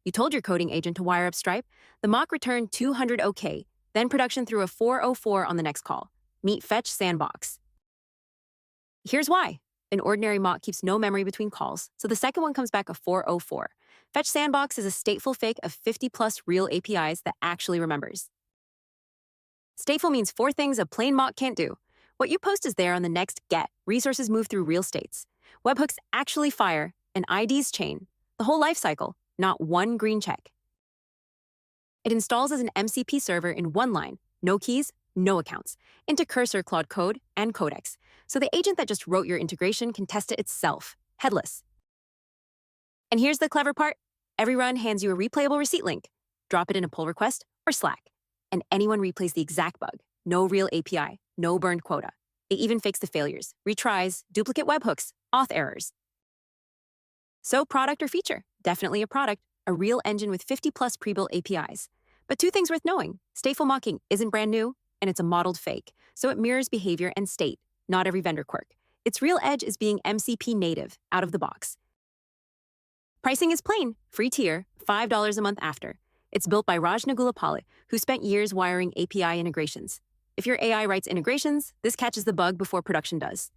You told your coding agent to wire up Stripe. The mock returned 200 OK, then production threw a 404 on the next call. Meet FetchSandbox. Here's why. An ordinary mock keeps no memory between calls, so the second one comes back a 404. FetchSandbox is a stateful fake of 50-plus real APIs that actually remembers. Stateful means 4 things a plain mock can't do. What you post is there on the next get. Resources move through real states. Webhooks actually fire, and IDs chain. The whole life cycle, not one green check. It installs as an MCP server in one line, no keys, no accounts, into Cursor, Claude Code, and Codex, so the agent that just wrote your integration can test it itself, headless. And here's the clever part. Every run hands you a replayable receipt link. Drop it in a pull request or Slack, and anyone replays the exact bug. No real API, no burned quota. It even fakes the failures, retries, duplicate webhooks, auth errors. So product or feature? Definitely a product, a real engine with 50-plus pre-built APIs. But 2 things worth knowing. Stateful mocking isn't brand new, and it's a modeled fake, so it mirrors behavior and state, not every vendor quirk. Its real edge is being MCP-native, out of the box. Pricing is plain, free tier, $5 a month after. It's built by Raj Nagulapalle, who spent years wiring API integrations. If your AI writes integrations, this catches the bug before production does.